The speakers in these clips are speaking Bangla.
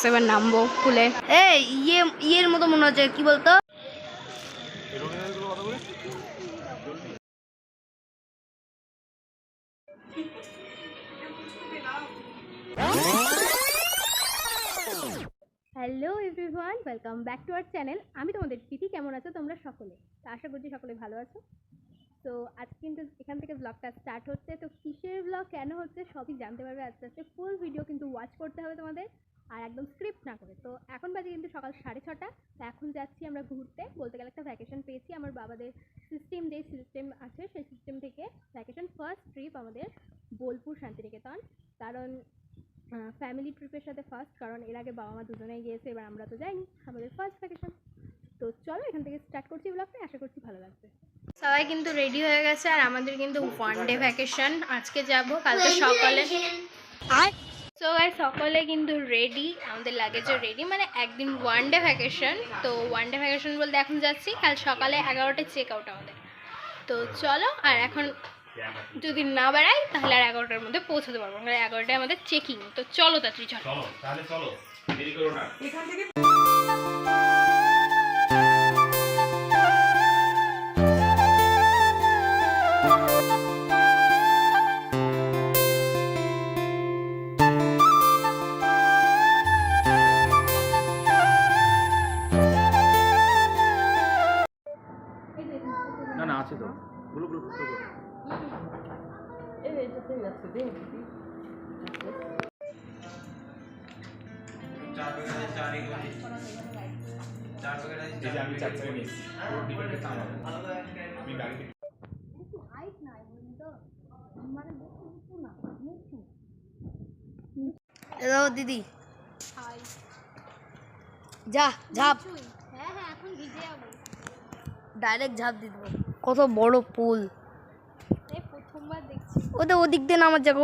এবার নামবো পুলে। এই ইয়ের মতো মনে হচ্ছে, কি বলতো? Hello everyone, welcome back to our channel. আমি তোমাদের প্রীতি। কেমন আছো তোমরা সকলে? তো আশা করছি সকলে ভালো আছো। তো আজকে কিন্তু এখান থেকে ব্লগটা স্টার্ট হচ্ছে। তো কিসের ব্লগ, কেন হচ্ছে, সবই জানতে পারবে আস্তে আস্তে। ফুল ভিডিও কিন্তু ওয়াচ করতে হবে তোমাদের, আর একদম স্ক্রিপ্ট না করে। তো এখন বাজে কিন্তু সকাল 6:30। তো এখন যাচ্ছি আমরা ঘুরতে। বলতে গেলে একটা ভ্যাকেশন পেয়েছি আমার বাবাদের সিস্টেম, যে সিস্টেম আছে সেই সিস্টেম থেকে ভ্যাকেশন। ফার্স্ট ট্রিপ আমাদের বোলপুর শান্তিনিকেতন, কারণ ফ্যামিলি ট্রিপের সাথে ফার্স্ট, কারণ এর আগে বাবা মা দুজনেই গিয়েছে, এবার আমরা তো যাইনি, আমাদের ফার্স্ট ভ্যাকেশন। তো চলো এখান থেকে স্টার্ট করছি ব্লগটা, আশা করছি ভালো লাগবে। সবাই কিন্তু রেডি হয়ে গেছে, আর আমাদের কিন্তু ওয়ান ডে ভ্যাকেশন। আজকে যাব, কালকে সকালে। সো গাইস সকলে কিন্তু রেডি, আমাদের লাগেজও রেডি, মানে একদিন ওয়ান ডে ভ্যাকেশন। তো ওয়ান ডে ভ্যাকেশন বলতে এখন যাচ্ছি, কাল সকালে 11টায় চেক আউট আমাদের। তো চলো, আর এখন যদি না বেড়াই তাহলে আর 11টার মধ্যে পৌঁছাতে পারবো, কারণ 11টায় আমাদের চেকিং। তো চলো তাড়াতাড়ি চলো, তাহলে চলো, দেরি করো না। এখান থেকে না না আছে তো, গুলো গুলো দিদি যা ঝাপ, হ্যাঁ হ্যাঁ এখন ভিজে যাবো, ডাইরেক্ট ঝাপ দিয়ে দেবো। কত বড় পুল, এই প্রথমবার দেখছি। ওদের ওদিক দিয়ে নামার জায়গা,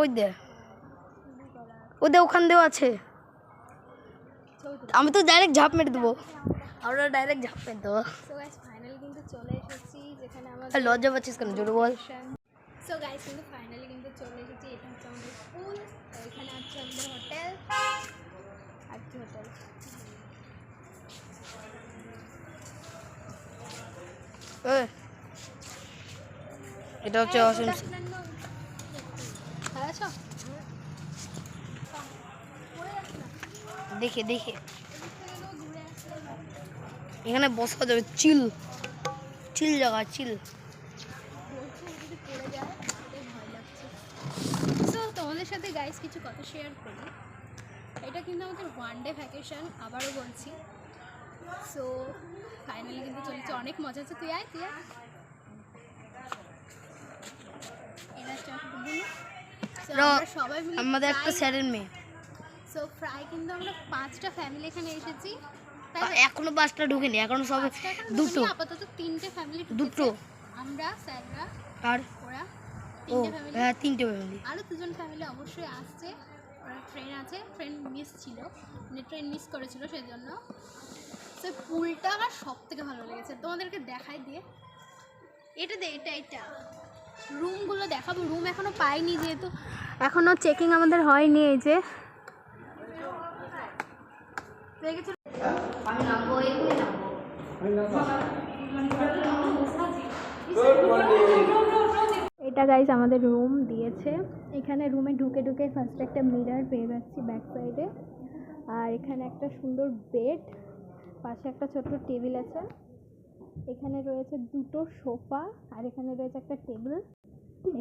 ওদের ওখান দিয়েও আছে। আমি তো ডাইরেক্ট ঝাঁপ মেরে দেবো, আমরা ডাইরেক্ট ঝাঁপ মেরে দেবো। সো গাইস ফাইনালি কিন্তু চলে এসেছি যেখানে আমাদের লজ্জা পাচ্ছিস কেন, জোরে বল। সো গাইস কিন্তু ফাইনালি কিন্তু চলে এসেছি, এটা হচ্ছে আমাদের পুল। এখানে আছে আমাদের হোটেল, আর কি হোটেল, এটা হচ্ছে অসীম। দেখে দেখে এখানে বসা যাবে, চিল চিল জায়গা, চিল। সো তোমাদের সাথে গাইস কিছু কথা শেয়ার করি। এটা কিন্তু আমাদের ওয়ান ডে ভ্যাকেশন, আবারও বলছি। সো ফাইনালি কিন্তু চলেছে, অনেক মজা হচ্ছে। তুই আয়, তুই আয়। সবাই আমাদের একটা স্যারের মেয়ে। সো প্রায় কিন্তু আমরা 5টা ফ্যামিলি এখানে এসেছি, এখনো 5টা ঢুকেনি, এখনো সব দুটো, আপাতত 3টে ফ্যামিলি, দুটো আমরা স্যাররা আর ওরা, ও 3টে ফ্যামিলি। হ্যাঁ 3টে ফ্যামিলি, আরও 2জন ফ্যামিলি অবশ্যই আসছে। ওরা ট্রেন আছে, ট্রেন মিস ছিল, মানে ট্রেন মিস করেছিল সেজন্য। সো পুলটা আমার সব থেকে ভালো লেগেছে, তোমাদেরকে দেখাই দিয়ে। এটা এটা রুমগুলো দেখাবো। রুম এখনো পাইনি, যেহেতু এখনো চেকিং আমাদের হয়নি। এই যে এটা গাইস আমাদের রুম দিয়েছে। এখানে রুমে ঢুকে ঢুকে ফার্স্ট একটা মিরর পেয়ে যাচ্ছি ব্যাক সাইডে, আর এখানে একটা সুন্দর বেড, পাশে একটা ছোট্ট টেবিল আছে, এখানে রয়েছে 2টো সোফা, আর এখানে রয়েছে একটা টেবিল,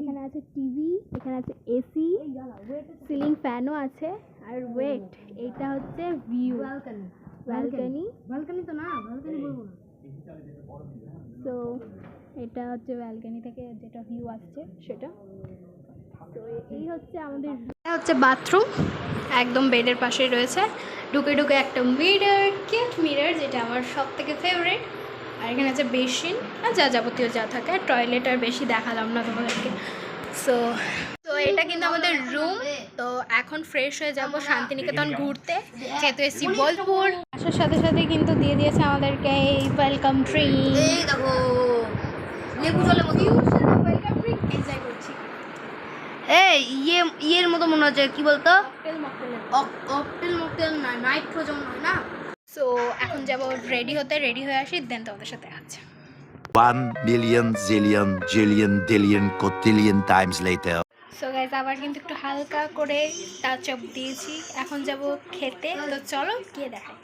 এখানে আছে টিভি, এখানে আছে এসি, সিলিং ফ্যানও আছে। আর ওয়েট, এইটা হচ্ছে ভিউ, ব্যালকনি তো না, ব্যালকনি বলবো না। তো এটা হচ্ছে ব্যালকনি থেকে যেটা ভিউ আসছে সেটা। তো এই হচ্ছে আমাদের, এটা হচ্ছে বাথরুম, একদম বেডের পাশেই রয়েছে। ঢুকে ঢুকে একটা মিরর, কিউট মিরর, যেটা আমার সব থেকে ফেভারিট। আর এখানে আছে বেসিন আর যা যাবতীয় যা থাকে, টয়লেট আর বেশি দেখালাম না তোমাদেরকে। সো এটা কিন্তু আমাদের রুম। তো এখন ফ্রেশ হয়ে যাব শান্তিনিকেতন ঘুরতে, যেহেতু এসছি বোলপুর। আসার সাথে সাথে কিন্তু দিয়ে দিয়েছে আমাদেরকে এই ওয়েলকাম ড্রিঙ্ক। এই দেখো লেবু জলের মতো, ওয়েলকাম ড্রিঙ্ক এনজয় করছি। এই ইয়ের মতো মনে হচ্ছে, কি বলতো? তেল মকটেলের। অকটেল মকটেল না, নাইট্রো যেমন হয় না। সো এখন যাব রেডি হতে, রেডি হয়ে আসি, দেন তোমাদের সাথে আছে। 1 million zillion jillion dillion cotillion times later. So guys আবার কিন্তু একটু হালকা করে টাচ আপ দিয়েছি, এখন যাব খেতে। তো চলো গিয়ে দেখাই।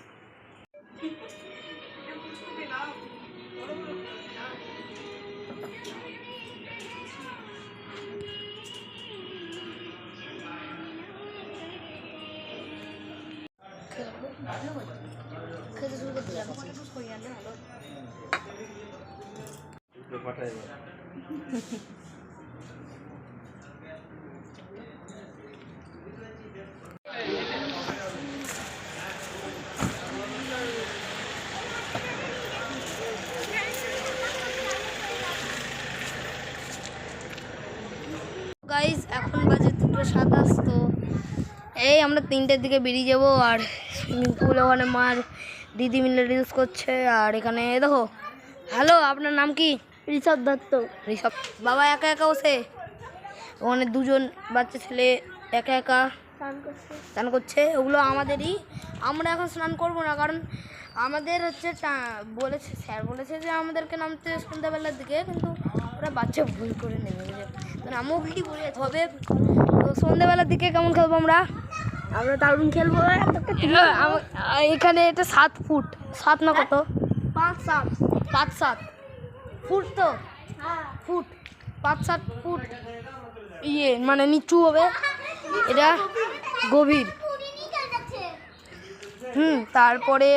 খেতে শুরু করতে যাবো। গাইজ এখন বাজে 2:27। তো এই আমরা 3টের দিকে বেরিয়ে যাবো। আর সুইমিং পুল ওখানে মার দিদি মিলে রিলস করছে। আর এখানে দেখো, হ্যালো আপনার নাম কি? ঋষভ দত্ত। ঋষভ বাবা একা একা বসে, ওখানে দুজন বাচ্চা ছেলে একা একা স্নান করছে। ওগুলো আমাদেরই, আমরা এখন স্নান করবো না, কারণ আমাদের হচ্ছে বলেছে, স্যার বলেছে যে আমাদেরকে নামতে সন্ধ্যাবেলার দিকে, কিন্তু ওরা বাচ্চা ভুল করে নেবে, নামও কি বলে হবে। তো সন্ধ্যাবেলার দিকে কেমন খেলবো আমরা? আমরা দারুণ খেলবো। এখানে এটা 7 ফুট, 7 না কত, 5-7 ফুট, তো ফুট 5-7 ফুট ইয়ে মানে নিচু হবে, এটা গভীর। তারপরে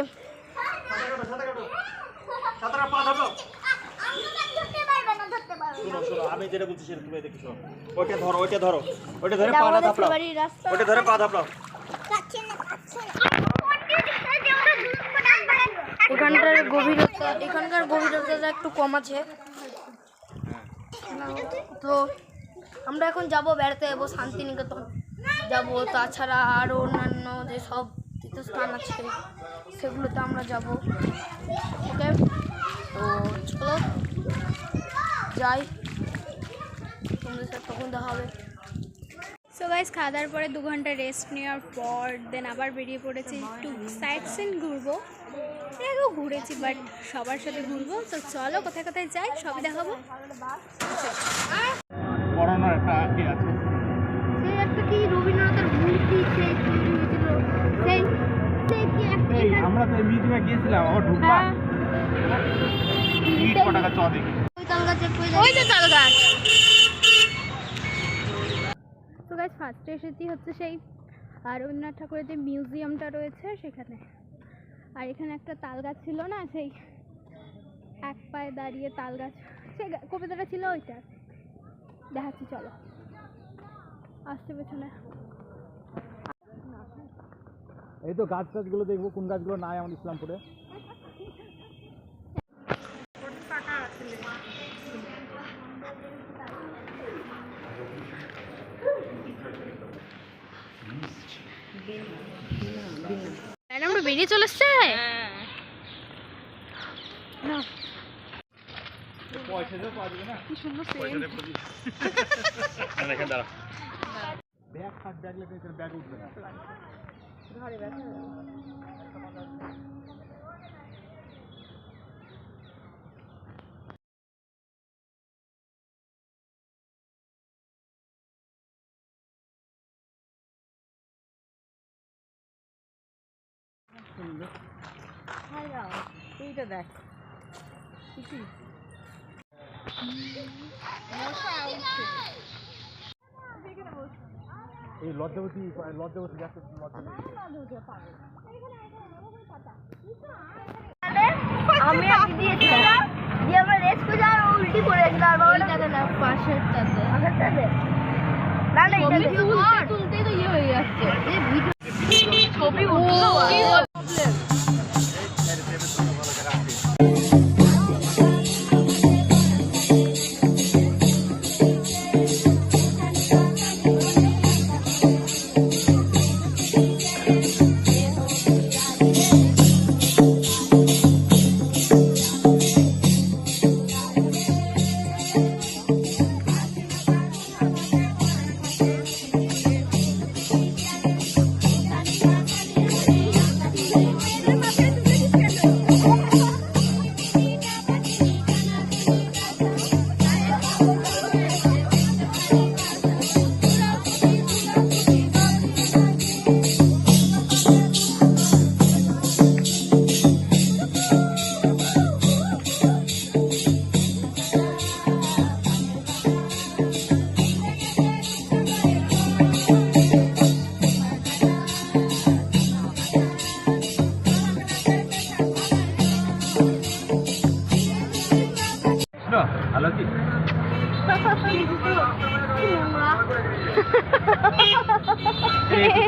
আমি যেটা বলছি সেটা তুমি দেখি, শোনো, ওইটা ধরো, ওইটা ধরো, ওইটা ধরে পা ধাপলাও, ওইটা ধরে পা ধাপলাও। এখানকার গভীরতাটা একটু কম আছে। তো আমরা এখন যাব বেড়াতে যাবো, শান্তিনিকেতন যাব, তাছাড়া আরও অন্যান্য যে সব তীর্থস্থান আছে সেগুলোতে আমরা যাব। ওকে, তো চলো যাই, তোমাদের সাথে তখন দেখা হবে। সো গাইজ খাওয়া দাওয়ার পরে 2 ঘন্টা রেস্ট নেওয়ার পর দেন আবার বেরিয়ে পড়েছি, একটু সাইট সিন ঘুরবো। এরও ঘুরেছি, বাট সবার সাথে ঘুরবো। তো চলো কোথায় কোথায় যাই সবই দেখাবো। করোনার একটা কি আছে, সেই একটা কি রবীন্দ্রনাথের মূর্তি, সেই তৈরি হয়েছিল, সেই সেই কি একটা এই আমরা তো মিউজিয়ামে গিয়েছিলাম, আবার ঢুকবা ইট কটাকা চ দেখি। ওই তাল গাছে ওই যে তাল গাছ। তো গাইজ ফার্স্টে এসেছি হচ্ছে সেই রবীন্দ্রনাথ ঠাকুরের যে মিউজিয়ামটা রয়েছে সেখানে। আর এখানে একটা তাল গাছ ছিল না, সেই এক পায়ে দাঁড়িয়ে তাল গাছ, সেই কবিতাটা ছিল, ওইটা দেখাচ্ছি, চলো আসছে পেছনে। এই তো গাছ টাছগুলো দেখবো, কোন গাছগুলো নাই আমাদের ইসলামপুরে। ম্যাডামটা বেরিয়ে চলে এসছে। পয়সা দিয়ে পাওয়া যাবে না, কি সুন্দর দেখেন দাঁড়া, ব্যাগ থাক, ব্যাগ লেগে ব্যাগ উঠবে না। এইটা দেখ, এই লজ্জাবতী যাচ্ছে, আমি আর দিদি এসেছিলাম, দিয়ে আমরা রেস করে আর উল্টি করে গেছিলাম। আর বাবাটা না পাশেরটাতে, না না এটা তুলতেই তো ইয়ে হয়ে যাচ্ছে, এই ভিডিও ছবি উঠলো।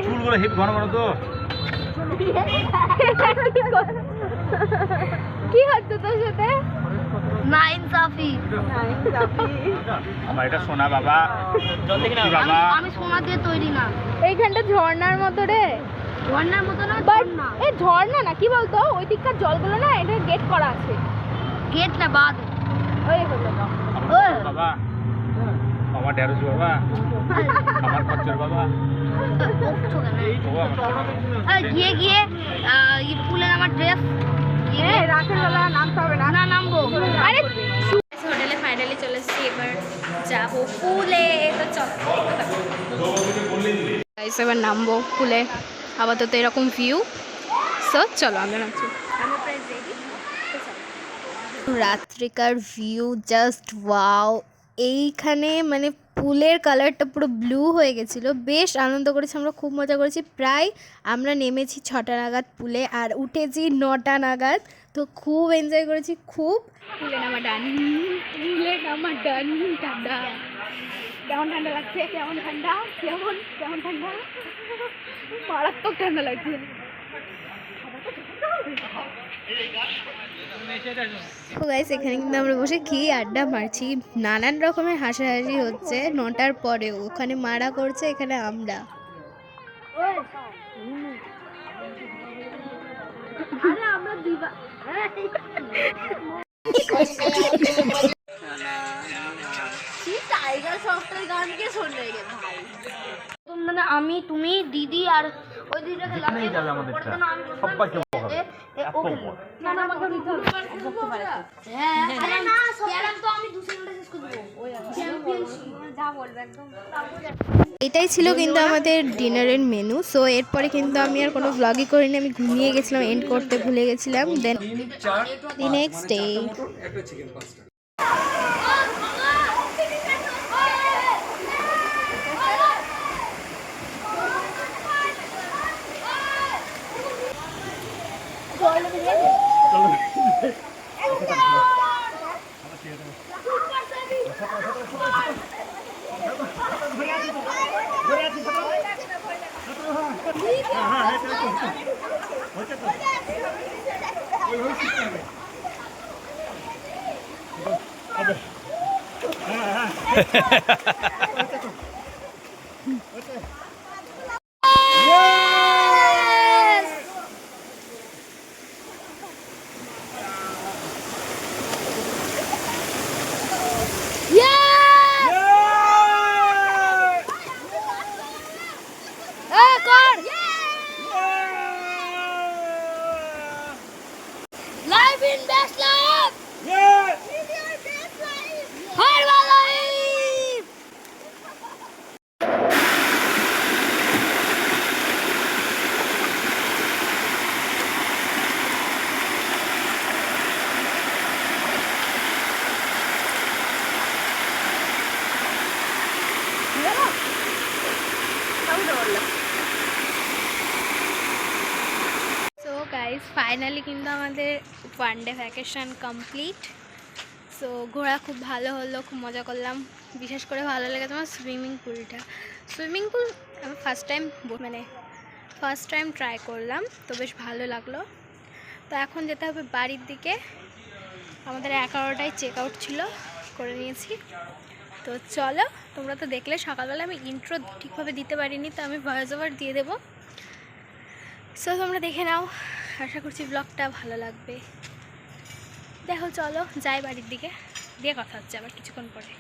চুলগুলো হিপ ঘন ঘন তো কি হচ্ছে তোর সাথে? নাইন সাফি আমার এটা সোনা বাবা কি বাবা আমি সোনা দিয়ে তৈরি না, এইখানটা ঝর্ণার মতো রে, ঝর্ণার মতো না, বাট ঝর্ণা এই ঝর্ণা না, কি বলতো ওই দিককার জলগুলো না এটা গেট করা আছে, গেট না বাদ। ওই হলো বাবা আমার ঢেঁড়স বাবা আমার খচ্চর বাবা গিয়ে গিয়ে ফুলের আমার ড্রেস রাতের বেলা নামতে হবে না, না নামবো। আরে হোটেলে ফাইনালি চলে এসেছি, এবার যাবো পুলে, তো চলো গাইস এবার নামবো পুলে, আপাতত এরকম ভিউ, সো চলো আমরা নামছি। রাত্রিকার ভিউ জাস্ট ওয়াও, এইখানে মানে পুলের কালারটা পুরো ব্লু হয়ে গেছিলো, বেশ আনন্দ করেছি আমরা, খুব মজা করেছি। প্রায় আমরা নেমেছি 6টা নাগাদ পুলে আর উঠেছি 9টা নাগাদ, তো খুব এনজয় করেছি, খুব। পুলে নামা ডান, পুলে নামা ডান, ঠান্ডা কেমন ঠান্ডা লাগছে, কেমন ঠান্ডা, কেমন কেমন ঠান্ডা, মারাত্মক ঠান্ডা লাগছে। তো গাইস এখানে কিন্তু আমরা বসে খেয়ে আড্ডা মারছি, নানান রকমের হাসাহাসি হচ্ছে 9টার পরেও, ওখানে মারা করছে, এখানে আমরা। মানে আমি, তুমি, দিদি আর ওই দিদিটাকে যেখানেই যাবে আমাদেরটা সবাইকে বকাবে এত বড় এটাই ছিল কিন্তু আমাদের ডিনারের মেনু। সো এরপরে কিন্তু আমি আর কোনো ভ্লগই করিনি, আমি ঘুমিয়ে গেছিলাম, এন্ড করতে ভুলে গেছিলাম। Then the next day Life in best life! Herbalife! So guys finally কিন্তু আমাদের ওয়ান ডে ভ্যাকেশন কমপ্লিট। সো ঘোরা খুব ভালো হলো, খুব মজা করলাম, বিশেষ করে ভালো লেগেছে আমার সুইমিং পুলটা। সুইমিং পুল আমি ফার্স্ট টাইম ট্রাই করলাম, তো বেশ ভালো লাগলো। তো এখন যেতে হবে বাড়ির দিকে, আমাদের 11টায় চেক আউট ছিল, করে নিয়েছি। তো চলো, তোমরা তো দেখলে সকালবেলা আমি ইন্ট্রো ঠিকভাবে দিতে পারিনি, তো আমি ভয়েস ওভার দিয়ে দেবো। সো তোমরা দেখে নাও, আশা করছি ব্লগটা ভালো লাগবে। দেখো চলো যাই বাড়ির দিকে, দিয়ে কথা হচ্ছে আবার কিছুক্ষণ পরে।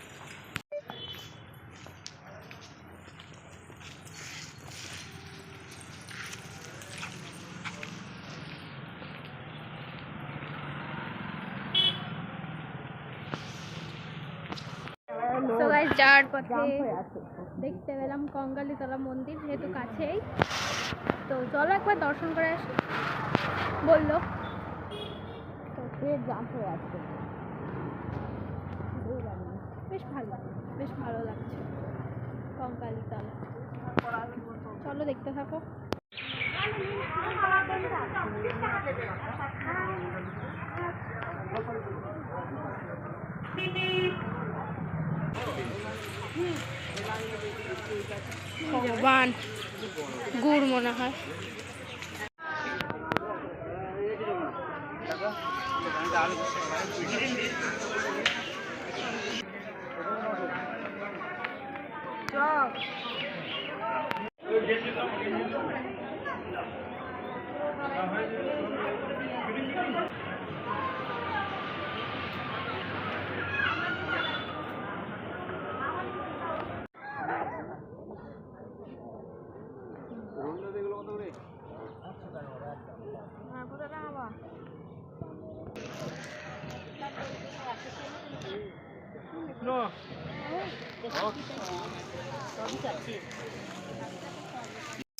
সো গাইস যাওয়ার পথে দেখতে পেলাম কঙ্কালীতলা মন্দির, যেহেতু কাছেই, তো চলো একবার দর্শন করে আসি বললো। তো জাম হয়ে আসছে, বেশ ভালো লাগছে কঙ্কালীতলা। চলো দেখতে থাকো। ভগবান গুড় মনে হয়।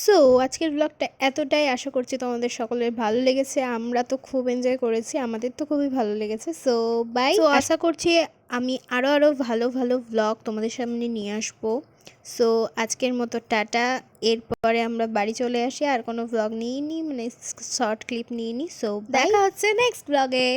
সো আজকের ব্লগটা এতটাই, আশা করছি তোমাদের সকলের ভালো লেগেছে। আমরা তো খুব এনজয় করেছি, আমাদের তো খুবই ভালো লেগেছে। So by. সো আশা করছি আমি আরও ভালো ভালো ব্লগ তোমাদের সামনে নিয়ে আসবো। সো আজকের মতো টাটা। এরপরে আমরা বাড়ি চলে আসি, আর কোনো ব্লগ নিইনি, মানে শর্ট ক্লিপ নিইনি। সো দেখা হচ্ছে নেক্সট ব্লগে।